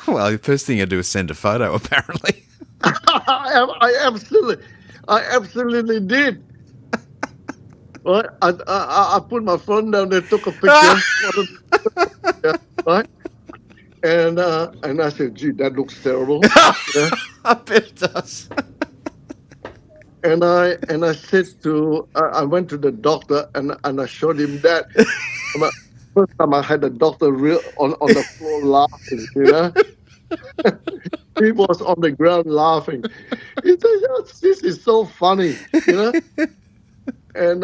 Well, the first thing you do is send a photo, apparently. I absolutely did. Right? I put my phone down there, took a picture, right? And I said, "Gee, that looks terrible." Yeah. I bet it does. And I said I went to the doctor and I showed him that. First time I had the doctor on the floor laughing, He was on the ground laughing. He said, "Oh, this is so funny, And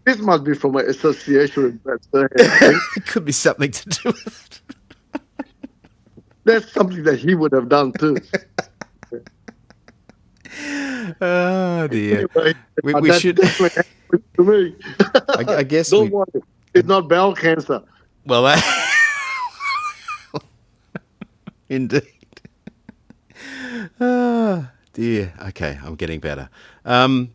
this must be from my association with Brad Sirhan, I think. It could be something to do with it. That's something that he would have done too. Oh, dear. Anyway, We should... To me. I guess Don't worry. It's not bowel cancer. Well, indeed. Oh, dear. Okay, I'm getting better. I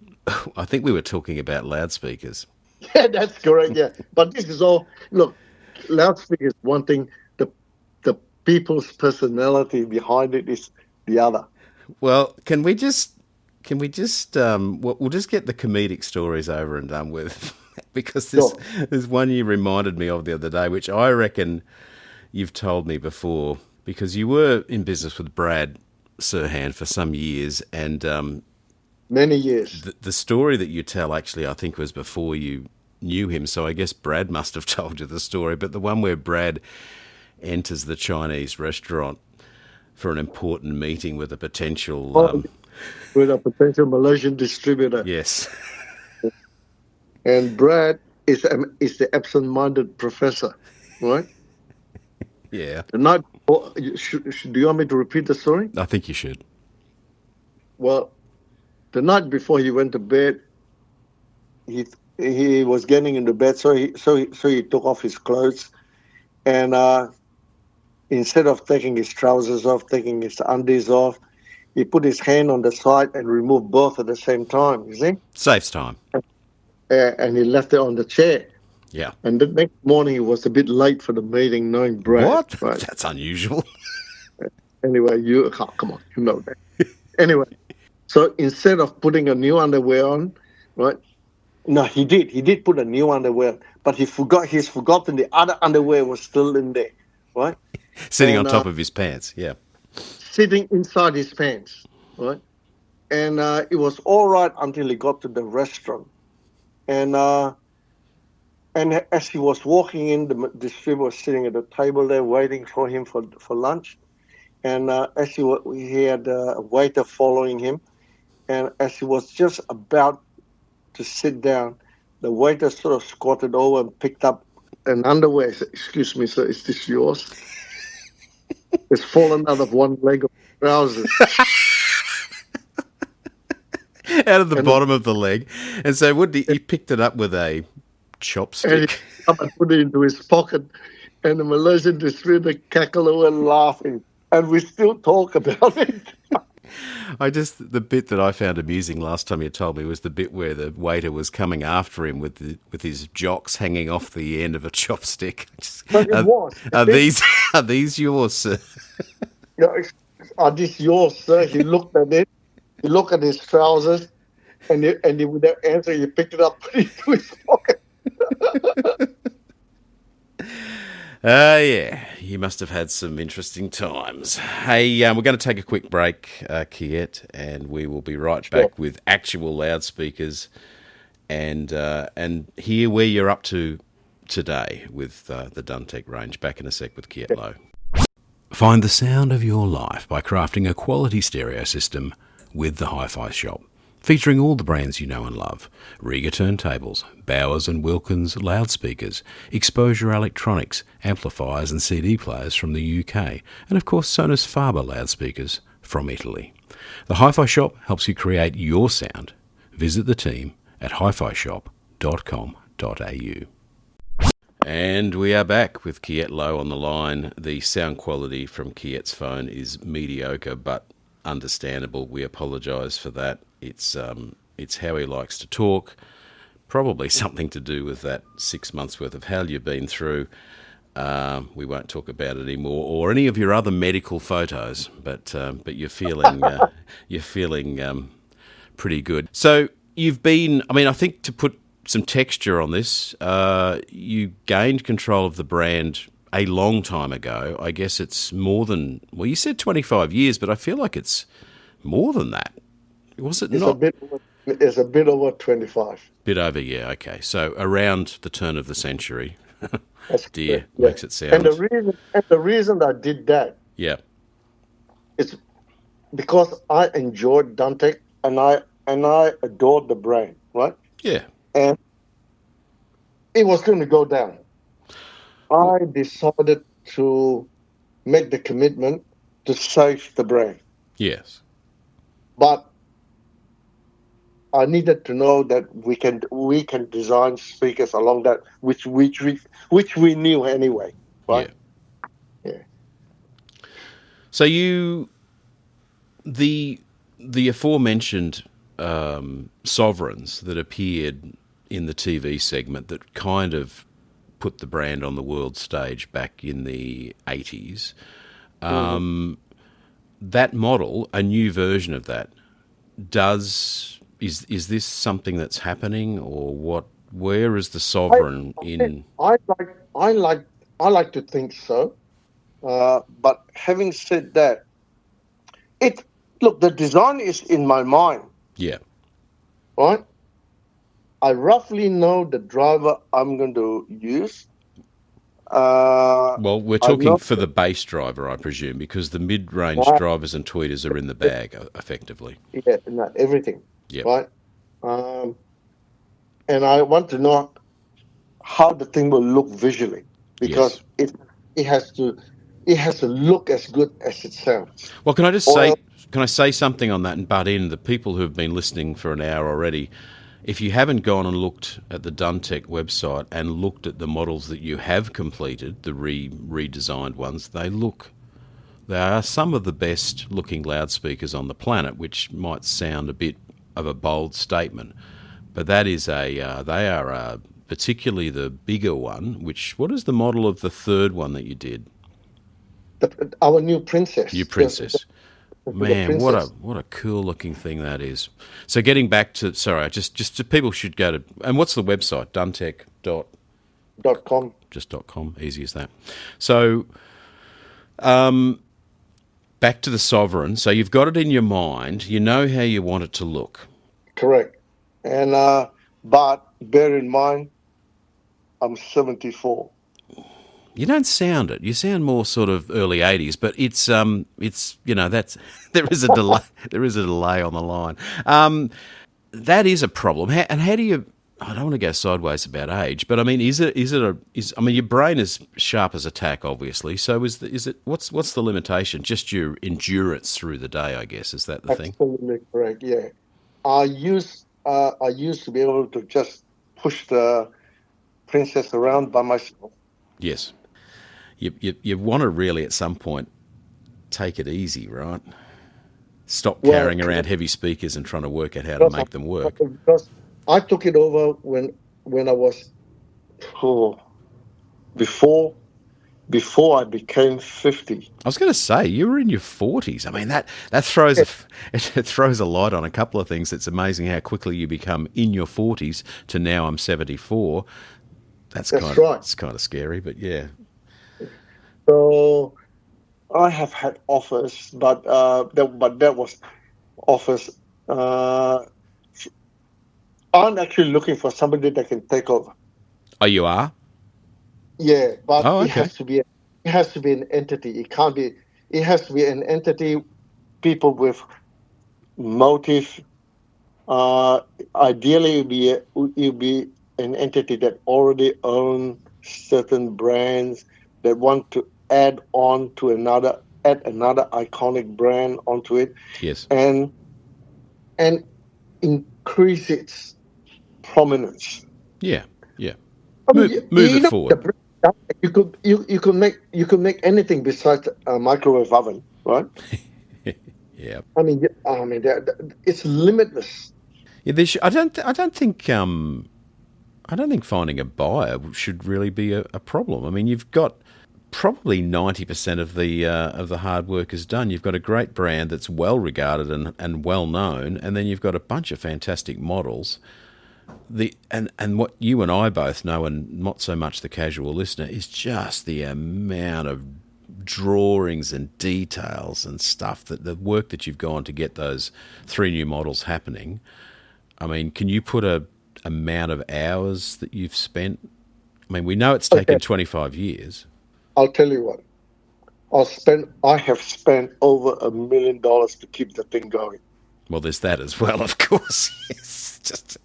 think we were talking about loudspeakers. Yeah, that's correct. Yeah, but this is all. Look, loudspeaker is one thing. The people's personality behind it is the other. Well, can we just we'll just get the comedic stories over and done with, because there's one you reminded me of the other day, which I reckon you've told me before, because you were in business with Brad Sirhan for some years, and many years. The story that you tell, actually, I think was before you knew him, so I guess Brad must have told you the story, but the one where Brad enters the Chinese restaurant for an important meeting with a potential... with a potential Malaysian distributor. Yes. And Brad is the absent-minded professor, right? Yeah. The night before, do you want me to repeat the story? I think you should. Well, the night before he went to bed, he was getting into bed, so he took off his clothes, and instead of taking his trousers off, taking his undies off, he put his hand on the side and removed both at the same time, you see? Saves time. And he left it on the chair. Yeah. And the next morning, he was a bit late for the meeting, knowing Brad. What? Right? That's unusual. Anyway, come on, you know that. Anyway, so instead of putting a new underwear on, right? No, he did put a new underwear, but he's forgotten the other underwear was still in there, right? Sitting on top of his pants, yeah. Sitting inside his pants, right? And it was all right until he got to the restaurant. And as he was walking in, the distributor was sitting at the table there waiting for him for lunch. And as he had a waiter following him, and as he was just about to sit down, the waiter sort of squatted over and picked up an underwear. He said, "Excuse me, sir, is this yours?" It's fallen out of one leg of trousers. Out of the bottom of the leg. And so he picked it up with a chopstick. And he put it into his pocket, and the Malaysian distributor cackled away laughing. And we still talk about it. The bit that I found amusing last time you told me was the bit where the waiter was coming after him with his jocks hanging off the end of a chopstick. But it was. Are these yours, sir? Are these yours, sir? He looked at it. He looked at his trousers, and he without answer, he picked it up, put it into his pocket. Yeah, you must have had some interesting times. Hey, we're going to take a quick break, Kiat, and we will be right back with actual loudspeakers and hear where you're up to today with the Duntech range. Back in a sec with Kiat Low. Find the sound of your life by crafting a quality stereo system with the HiFi Shop, featuring all the brands you know and love: Riga turntables, Bowers and Wilkins loudspeakers, Exposure electronics, amplifiers and CD players from the UK, and of course Sonos Faber loudspeakers from Italy. The HiFi Shop helps you create your sound. Visit the team at hifishop.com.au. And we are back with Kiat Low on the line. The sound quality from Kiat's phone is mediocre, but understandable. We apologise for that. It's how he likes to talk. Probably something to do with that 6 months worth of hell you've been through. We won't talk about it anymore, or any of your other medical photos. But you're feeling pretty good. So you've been. I mean, I think to put some texture on this, you gained control of the brand a long time ago. I guess it's more than, well, you said 25 years, but I feel like it's more than that. Was it not? It's a bit over 25. Bit over, yeah, okay. So around the turn of the century. That's Dear, correct, yeah. makes it sound. And the reason I did that Yeah, is because I enjoyed Duntech and I adored the brand, right? yeah. And it was going to go down. I decided to make the commitment to save the brand. Yes. But I needed to know that we can design speakers along that, which we knew anyway, right? Yeah. So the aforementioned sovereigns that appeared in the TV segment that kind of put the brand on the world stage back in the 80s, that model, a new version of that, is this something that's happening, or what? Where is the sovereign in? I like to think so, but having said that, the design is in my mind. Yeah. Right. I roughly know the driver I'm going to use. Well, we're talking for the bass driver, I presume, because the mid-range drivers and tweeters are in the bag, effectively. Yeah, everything. Yeah. Right. And I want to know how the thing will look visually, because it has to look as good as it sounds. Well, can I say something on that and butt in? The people who have been listening for an hour already, if you haven't gone and looked at the Duntech website and looked at the models that you have completed, the redesigned ones, they are some of the best looking loudspeakers on the planet, which might sound a bit of a bold statement, but that is particularly the bigger one. What is the model of the third one that you did? Our new Princess. New Princess. Man, what a cool looking thing that is. So getting back to, sorry, just people should go to, and what's the website? Duntech.com. Just .com, easy as that. So back to the sovereign. So you've got it in your mind. You know how you want it to look. Correct. And but bear in mind, I'm 74. You don't sound it. You sound more sort of early 80s, but it's that's there is a delay. There is a delay on the line. That is a problem. How do you? I don't want to go sideways about age, but I mean, is I mean, your brain is sharp as a tack, obviously. So is it? What's the limitation? Just your endurance through the day, I guess. Is that the thing? Absolutely correct. Yeah, I used to be able to just push the Princess around by myself. Yes. You want to really at some point take it easy, right? Stop carrying around heavy speakers and trying to work out how to make them work. Because I took it over when I was before I became 50. I was going to say you were in your 40s. I mean that throws it throws a light on a couple of things. It's amazing how quickly you become in your 40s to now I'm 74. That's right. It's kind of scary, but yeah. So I have had offers, but that was offers. I'm actually looking for somebody that can take over. Oh, you are? Yeah, but it has to be an entity. It can't be. It has to be an entity. People with motive. Ideally, it'll be an entity that already owns certain brands that want to add another iconic brand onto it. Yes. And increase its prominence. Yeah. I mean, Move it the forward. brand, you could make anything besides a microwave oven, right? Yeah. It's limitless. Yeah, I don't think finding a buyer should really be a problem. I mean, you've got probably 90% of the hard work is done. You've got a great brand that's well regarded and well known, and then you've got a bunch of fantastic models. And what you and I both know, and not so much the casual listener, is just the amount of drawings and details and stuff, that the work that you've gone to get those 3 new models happening. I mean, can you put a amount of hours that you've spent? I mean, we know it's taken 25 years. I'll tell you what. I have spent over $1 million to keep the thing going. Well, there's that as well, of course. It's just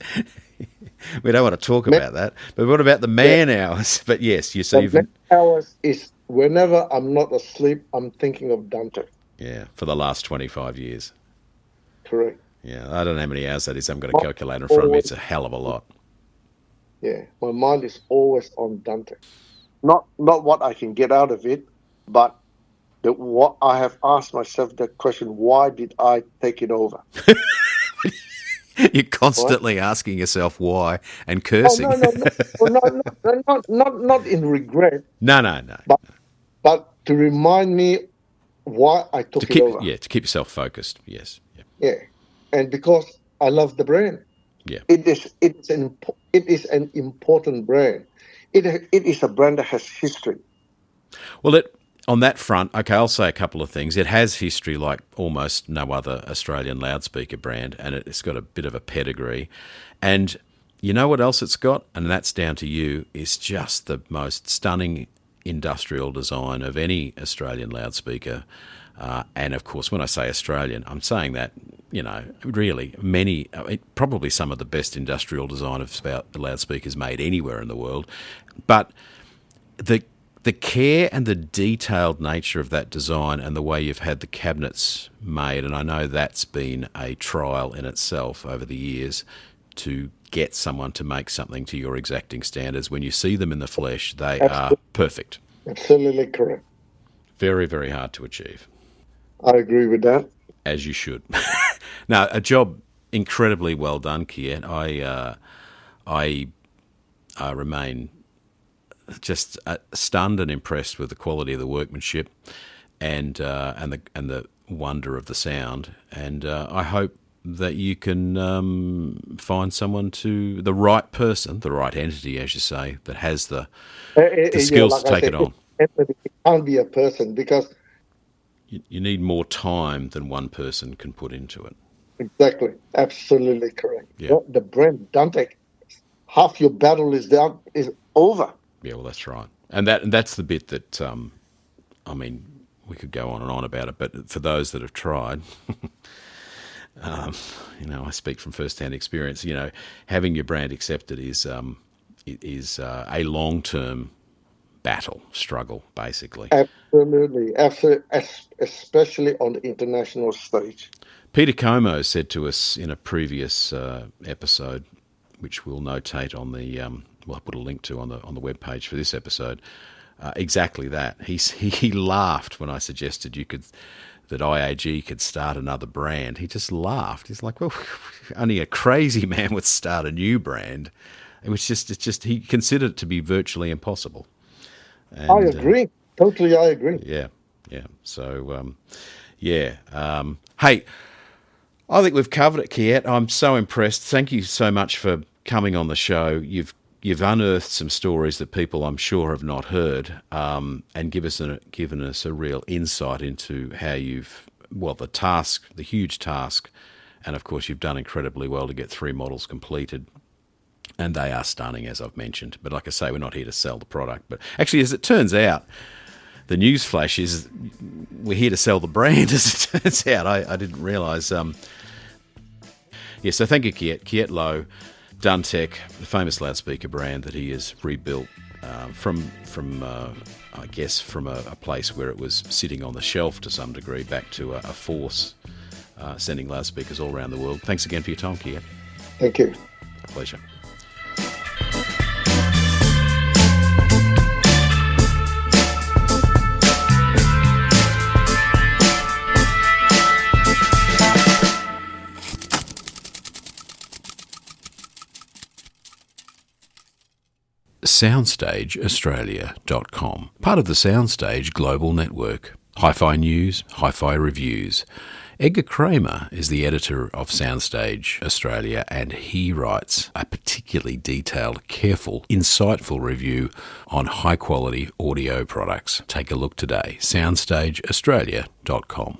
we don't want to talk about that. But what about the man hours? But yes, you see. Man hours is whenever I'm not asleep, I'm thinking of Duntech. Yeah, for the last 25 years. Correct. Yeah, I don't know how many hours that is. I haven't got a calculator in front of me. It's a hell of a lot. Yeah, my mind is always on Duntech. Not what I can get out of it, but what I have asked myself that question: why did I take it over? You're constantly asking yourself why and cursing. Not in regret. No. But to remind me why I took it over. Yeah, to keep yourself focused. Yes. Yeah, and because I love the brand. Yeah. It is an important brand. It is a brand that has history. Well, on that front, okay, I'll say a couple of things. It has history like almost no other Australian loudspeaker brand, and it's got a bit of a pedigree. And you know what else it's got? And that's down to you. It's just the most stunning industrial design of any Australian loudspeaker. And of course, when I say Australian, I'm saying that, really probably some of the best industrial design of loudspeakers made anywhere in the world. But the care and the detailed nature of that design and the way you've had the cabinets made, and I know that's been a trial in itself over the years to get someone to make something to your exacting standards. When you see them in the flesh, they are perfect. Absolutely correct. Very, very hard to achieve. I agree with that. As you should. Now, a job incredibly well done, Kiat. I remain just stunned and impressed with the quality of the workmanship and the wonder of the sound. And I hope that you can find someone the right person, the right entity, as you say, that has the skills to take it on. It can't be a person because you need more time than one person can put into it. Exactly. Absolutely correct. Yeah. The brand Duntech, half your battle is over. Yeah, well, that's right. And that's the bit that, we could go on and on about it, but for those that have tried, I speak from first-hand experience, having your brand accepted is a long-term struggle, basically. Absolutely, especially on the international stage. Peter Como said to us in a previous episode, which we'll notate on the we'll put a link to on the webpage for this episode, exactly that. He laughed when I suggested that IAG could start another brand. He just laughed. He's like, well, only a crazy man would start a new brand. It's just he considered it to be virtually impossible. And, I agree. Totally, I agree. Yeah. So, hey, I think we've covered it, Kiat. I'm so impressed. Thank you so much for coming on the show. You've unearthed some stories that people, I'm sure, have not heard, and given us a real insight into how the huge task, and of course you've done incredibly well to get 3 models completed. And they are stunning, as I've mentioned. But like I say, we're not here to sell the product. But actually, as it turns out, the news flash is we're here to sell the brand, as it turns out. I didn't realise. So thank you, Kiat Low, Duntech, the famous loudspeaker brand that he has rebuilt from a place where it was sitting on the shelf to some degree back to a force sending loudspeakers all around the world. Thanks again for your time, Kiat. Thank you. A pleasure. soundstageaustralia.com, part of the Soundstage global network. HiFi News, HiFi Reviews. Edgar Kramer is the editor of Soundstage Australia, and he writes a particularly detailed, careful, insightful review on high-quality audio products. Take a look today, soundstageaustralia.com.